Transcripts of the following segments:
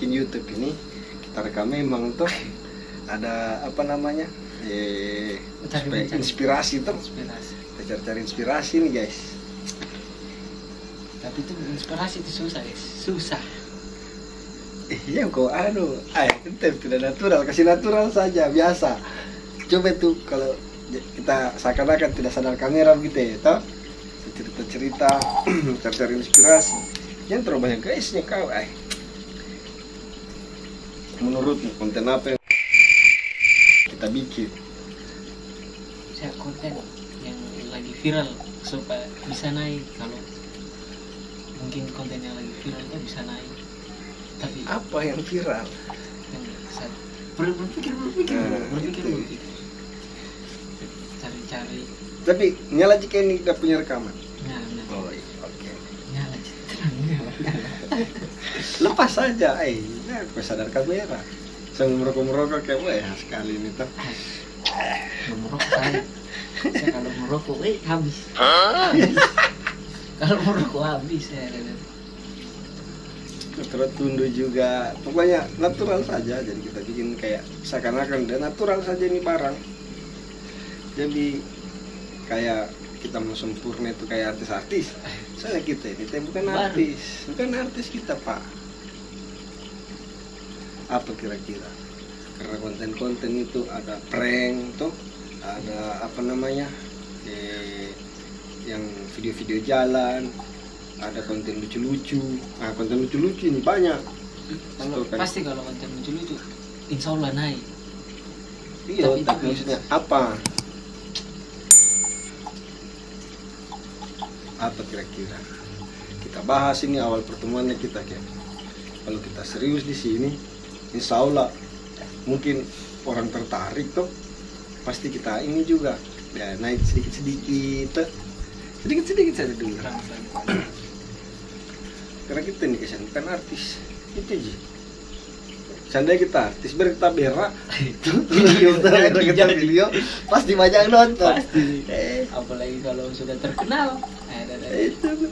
bikin YouTube ini kita rekam memang tuh ada apa namanya supaya inspirasi tuh. Kita cari inspirasi nih guys. Tapi itu inspirasi itu susah guys, susah. Iya kok tidak natural, kasih natural saja biasa. Coba tuh kalau kita seakan-akan tidak sadar kamera gitu ya, toh cerita-cerita, cari inspirasi. Jangan terlalu banyak guysnya kau. Menurutmu konten apa yang kita bikin? Saya konten yang lagi viral supaya bisa naik. Kalau mungkin konten yang lagi viral itu bisa naik. Tapi apa yang viral? Yang saya berpikir. Cari. Tapi nyala jika ini tidak punya rekaman. Nah. Oh iya, oke. Nyala. Lepas saja, aku sadar kamera. Sambil merokok kayak sekali ini tuh. Merokok saya kalau merokok habis. Kalau merokok habis saya. Terus tunduk juga, pokoknya natural saja. Jadi kita bikin kayak seakan-akan dan natural saja ini barang. Jadi kayak kita mau sempurna itu kayak artis-artis. Soalnya kita ini bukan artis kita pak. Apa kira-kira? Karena konten-konten itu ada prank tuh, ada apa namanya, yang video-video jalan. Ada konten lucu-lucu. Nah, konten lucu-lucu ini banyak. Pasti kalau konten lucu-lucu insya Allah naik. Iya, tapi maksudnya apa? Apa kira-kira? Kita bahas ini awal pertemuannya kita kan. Kalau kita serius di sini, insya Allah mungkin orang tertarik tuh. Pasti kita ini juga ya naik sedikit-sedikit saja dulu. Karena kita ini kesan bukan artis itu aja. Seandainya kita artis kita berak video pasti banyak nonton. Pasti. Apalagi kalau sudah terkenal. Itu.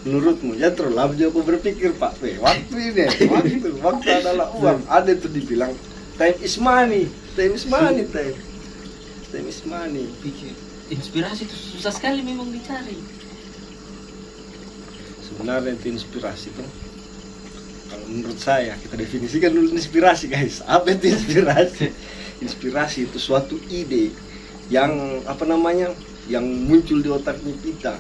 Menurutmu ya terlalu aku berpikir Pak waktu adalah uang. Ada itu dibilang time is money. Pikir inspirasi itu susah sekali memang dicari. Sebenarnya itu inspirasi tuh, kalau menurut saya kita definisikan dulu inspirasi guys. Apa itu inspirasi? Inspirasi itu suatu ide yang apa namanya, yang muncul di otaknya kita.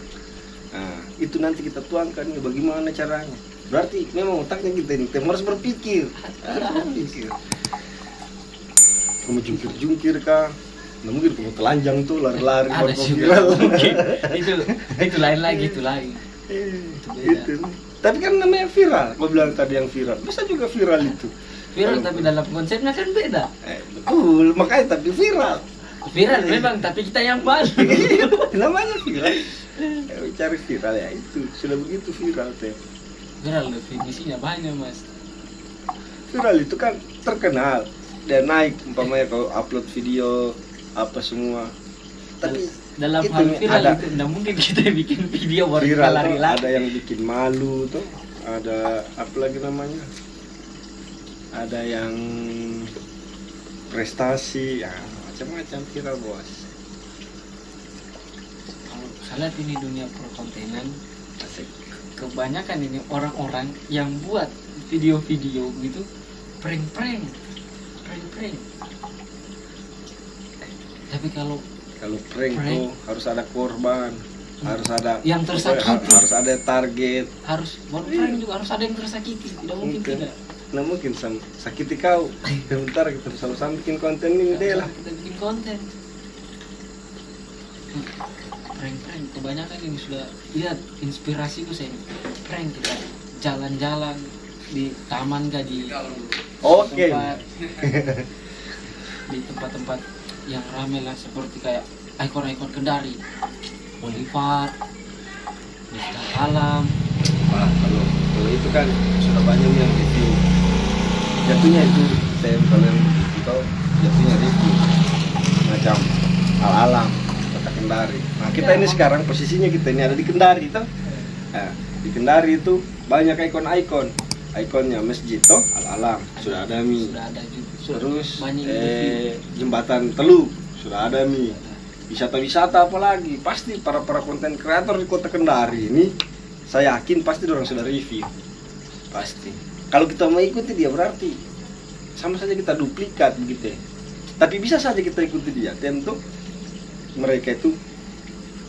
Nah, itu nanti kita tuangkan bagaimana caranya. Berarti memang otaknya kita ini harus berpikir. Kamu jungkir kah? Nah, mungkin kamu telanjang tuh lari-lari ada viral. Itu lain lagi, itu lain. Gitu. Tapi kan namanya viral. Kau bilang tadi yang viral, bisa juga viral itu. Viral tapi dalam konsepnya kan beda. Betul, makanya tapi viral. Viral memang, tapi kita yang malu. Namanya viral. Cari viral ya itu. Sudah begitu viral teh. Viral definisinya banyak mas. Viral itu kan terkenal dan naik, umpamanya kau upload video apa semua. Tapi dalam hal viral itu tidak mungkin kita bikin video viral lari-lari. Ada yang bikin malu tuh, ada apa lagi namanya, ada yang prestasi, ya macam-macam viral bos. Kalau saya lihat ini dunia perkontenan, kebanyakan ini orang-orang yang buat video-video gitu prank. Tapi kalau prank tuh harus ada korban, harus ada yang tersakiti, harus ada target, harus prank juga harus ada yang tersakiti, tidak mungkin tidak. Nah mungkin sakiti kau. Bentar kita sama-sama bikin konten ini deh lah. Kita bikin konten. Prank kebanyakan ini sudah lihat inspirasi itu saya prank kita jalan-jalan di taman kah di di tempat-tempat yang ramai lah, seperti kayak ikon-ikon Kendari, Bolivar, Wisata Alam. Wah, kalau itu kan sudah banyak yang review. Jatuhnya itu kalau yang itu jatuhnya review macam alam kota Kendari. Nah kita ini sekarang posisinya kita ini ada di Kendari itu. Nah, di Kendari itu banyak ikonnya masjid toh Al-Alam sudah ada mi, Sudah ada juga. terus banyak review. jembatan Teluk sudah ada mi, wisata apalagi pasti para konten kreator di kota Kendari ini saya yakin pasti orang sudah review pasti. Kalau kita mau ikuti dia berarti sama saja kita duplikat begitu ya. Tapi bisa saja kita ikuti dia tentu mereka itu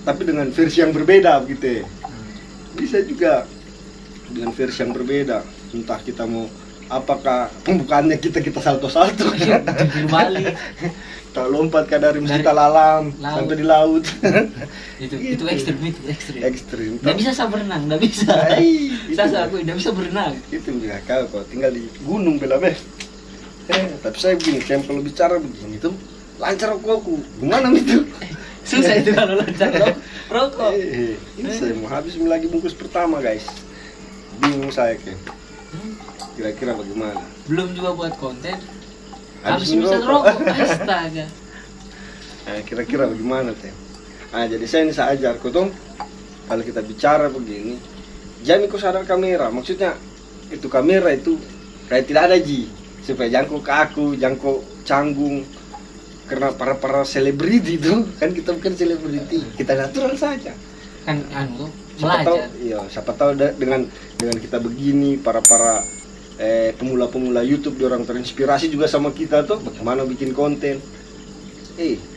tapi dengan versi yang berbeda begitu ya. Bisa juga dengan versi yang berbeda, entah kita mau apakah pembukaannya kita salto balik kita lompat ke dari masjid Al-Alam sampai di laut. itu ekstrim. Nggak bisa saya berenang, nggak bisa. Saya aku nggak bisa berenang. Itu juga kau tinggal di gunung belabeh. Tapi saya begini, kalau bicara begini tuh lancar rokokku. Gimana itu? Susah itu kalau lancar rokok. Ini saya mau habis lagi bungkus pertama guys. Bingung saya kira-kira bagaimana? Belum juga buat konten. Habis bisa rokok, astaga. Nah, kira-kira bagaimana teh? Nah, jadi saya ajar kau tuh kalau kita bicara begini, jangan kau sadar kamera. Maksudnya itu kamera itu kayak tidak ada supaya jangkau ke aku, jangkau canggung. Karena para selebriti itu kan kita bukan selebriti, kita natural saja. Kan belajar. Siapa tahu dengan kita begini para pemula YouTube orang terinspirasi juga sama kita tuh bagaimana bikin konten.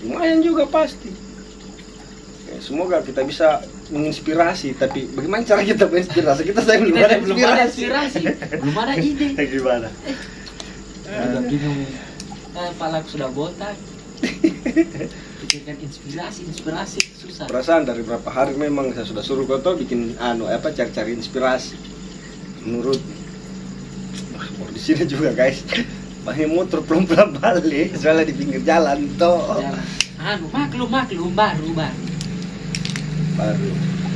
Lumayan juga pasti. Semoga kita bisa menginspirasi, tapi bagaimana cara kita menginspirasi? Kita belum ada inspirasi. Belum ada ide. Gimana? Udah bingung. Kepala sudah botak. Bikinkan inspirasi susah. Perasaan dari berapa hari memang saya sudah suruh kau tuh bikin cari inspirasi. Menurut di sini juga guys banyak motor pelan-pelan balik soalnya di pinggir jalan toh. Maklum baru.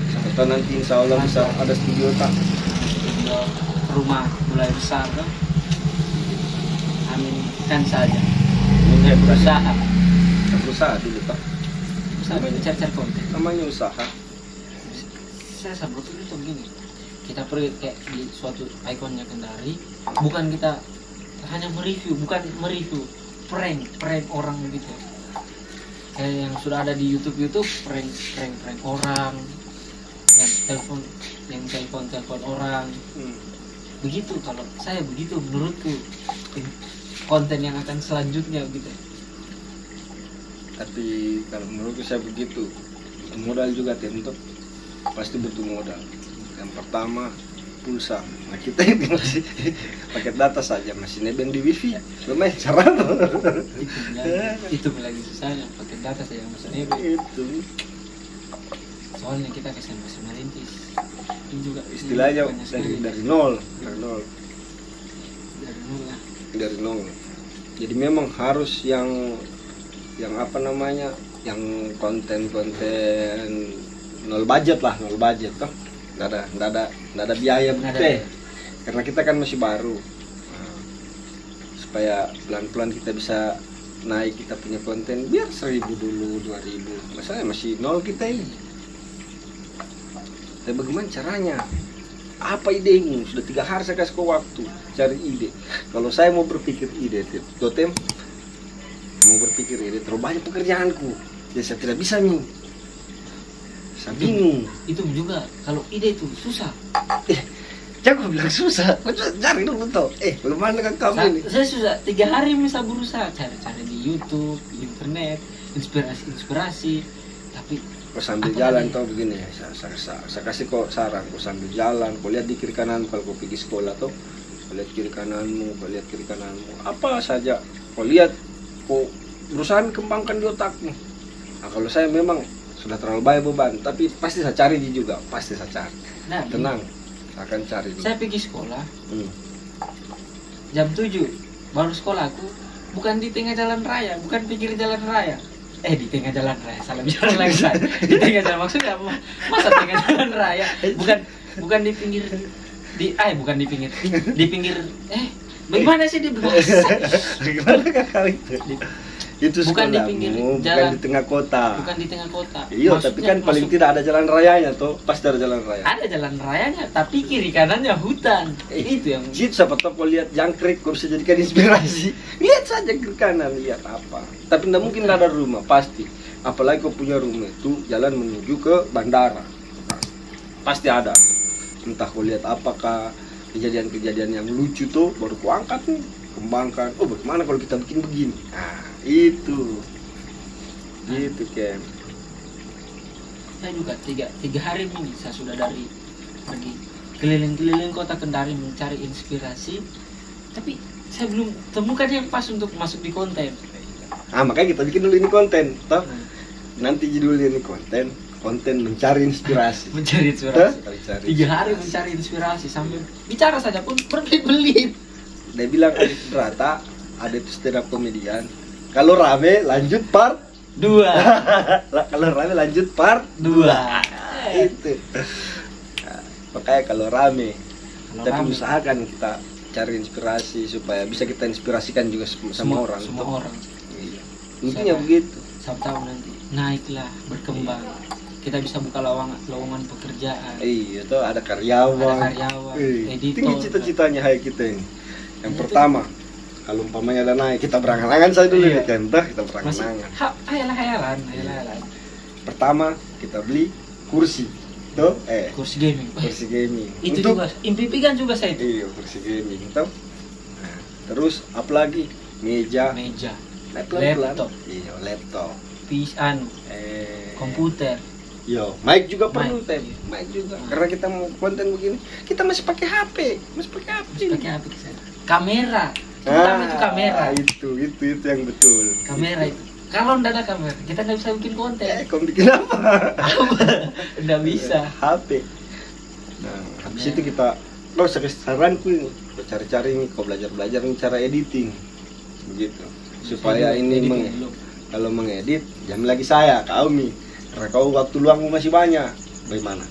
Sampai tahun nanti insya Allah bisa ada studio rumah mulai besar kan. Amin kan saja. Ini Berusaha dulu toh. Sampai cari konten. Namanya usaha. Saya sabar itu begini. Kita pergi kayak di suatu ikonnya Kendari, bukan kita hanya mereview prank orang gitu. Kayak yang sudah ada di YouTube prank orang, yang telepon orang. Begitu kalau saya begitu menurutku konten yang akan selanjutnya gitu. Tapi kalau menurutku saya begitu, modal juga tentu pasti butuh modal. Yang pertama pulsa. Nah kita ini masih paket data saja, masih nebeng di wifi. Lumayan cara. Itu lagi susahnya paket data saya masih nebeng. Itu. Soalnya kita masih merintis. Itu juga istilahnya dari nol. Dari nol. Jadi memang harus yang konten nol budget toh. Nggak ada biaya begitu. Karena kita kan masih baru. Supaya pelan-pelan kita bisa naik kita punya konten biar 1.000 dulu, 2.000. Masalahnya masih nol kita ini. Tapi bagaimana caranya? Apa idemu? Sudah 3 hari saya kasih kau waktu cari ide. Kalau saya mau berpikir ide, Totem mau berpikir ide, terlalu banyak pekerjaanku. Jadi saya tidak bisa nih. Saya bingung. Itu juga kalau ide itu susah. Jangan bilang susah. Kau cari dulu toh. Belum ada kan kamu ini. Saya susah. 3 hari bisa berusaha cari di YouTube, di internet, inspirasi. Tapi kau sambil jalan toh begini ya. Saya kasih kau saran. Kau sambil jalan. Kau lihat di kiri kanan kalau kau pergi sekolah toh. Kau lihat kiri kananmu. Apa saja. Kau lihat. Kau berusaha kembangkan di otakmu. Nah kalau saya memang sudah terlalu banyak beban, tapi pasti saya cari juga, pasti saya cari. Nah, tenang, saya akan cari. Saya pergi sekolah, jam 7 baru sekolah aku, bukan di tengah jalan raya, bukan pinggir jalan raya. Di tengah jalan raya, salah bicara lagi saya. Di tengah jalan maksudnya apa? Masa tengah jalan raya? Bukan di pinggir, bukan di pinggir, bagaimana sih di bahasa? Bagaimana kali itu? Itu bukan di sekolahmu, pinggir bukan jalan, di tengah kota. bukan di tengah kota. Iya, tapi kan paling tidak ada jalan rayanya tuh, pasti ada jalan raya. ada jalan rayanya, tapi kiri kanannya hutan. Itu yang Jit, siapa tahu kau lihat jangkrik, kau bisa jadikan inspirasi. Lihat saja ke kanan, lihat apa. Tapi tidak mungkin ada rumah, pasti. Apalagi kau punya rumah itu jalan menuju ke bandara. Pasti ada. Entah kau lihat apakah kejadian-kejadian yang lucu tuh, baru kau angkat nih, kembangkan. Oh, bagaimana kalau kita bikin begini? Nah, itu. Gitu, Ken. saya juga tiga hari ini saya sudah dari pergi keliling-keliling kota Kendari mencari inspirasi, tapi saya belum temukan yang pas untuk masuk di konten. Makanya kita bikin dulu ini konten, toh. Nanti judulnya ini konten mencari inspirasi. Mencari inspirasi. Mencari 3 hari mencari inspirasi sambil bicara saja pun berbelit-belit. Dia bilang Adit Brata, ada itu stand up komedian. Kalau rame lanjut part 2. Kalau rame lanjut part 2. Itu. Nah, makanya kalau rame, Kalau tapi rame. usahakan kita cari inspirasi supaya bisa kita inspirasikan juga sama orang. Semua orang. Iya. Intinya begitu. Siapa tahu nanti naiklah, berkembang. Kita bisa buka lowongan pekerjaan. Iya, tuh ada karyawan. Ada karyawan, editor. Tinggi cita-citanya hai kita ini. Yang Itu. pertama, kalau umpamanya ada naik, kita berangan-angan saja dulu Iya. ya kan, kita Masih berangan-angan. hayalan. Pertama, kita beli kursi. Tuh, Kursi gaming. kursi gaming. Itu Untuk juga impikan juga saya itu. iya, kursi gaming. Tuh. Nah, terus apa lagi? Meja. Meja, Nah, pelan-pelan. laptop. Iya, laptop. Komputer. Yo, mic juga Mic. perlu, Tem. Mic juga. Karena kita mau konten begini, kita masih pakai HP. Pakai apa kita? Kamera. Terutama itu kamera. Itu yang betul. Kamera itu. Kalau nggak ada kamera, kita nggak bisa bikin konten. Kau bikin apa? Nggak bisa. HP. Nah, habis itu kita, saranku ini, kau cari-cari nih, kau belajar nih cara editing, begitu. Supaya ini kalau mengedit, jangan lagi saya, kau nih, karena kau waktu luangmu masih banyak. Bagaimana?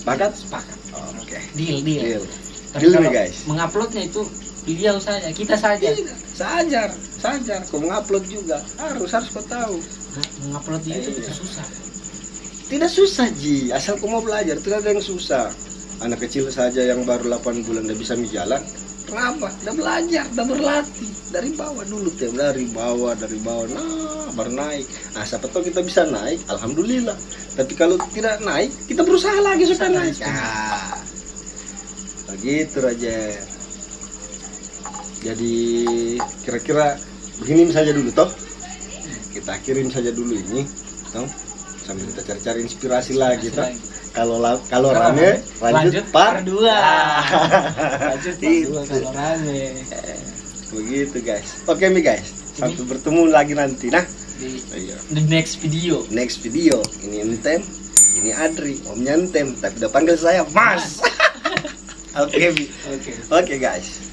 Sepakat? Sepakat. Oke. Deal. Deal. Tapi Deal nih kalau guys. menguploadnya itu beliau saja, kita saja. Sajar. Kau mengupload juga, harus kau tahu. Nah, mengupload di YouTube itu susah. Tidak susah Ji, asal kau mau belajar, tidak ada yang susah. Anak kecil saja yang baru 8 bulan udah bisa jalan. Kenapa? Udah belajar, udah berlatih dari bawah dulu, Tem. Dari bawah, nah baru naik. Nah, siapa tahu kita bisa naik, alhamdulillah. Tapi kalau tidak naik, kita berusaha lagi supaya naik. Ah, begitu aja. Jadi kira-kira begini saja dulu toh. Kita kirim saja dulu ini, toh. Sambil kita cari-cari inspirasi lagi toh. Kalau rame lanjut part 2. Lanjut part 2 kalau rame. Begitu guys. Oke nih guys. Sampai bertemu lagi nanti nah. The next video. Next video. Ini Entem, ini Adri, Omnya Entem, tapi udah panggil saya Mas. Oke guys.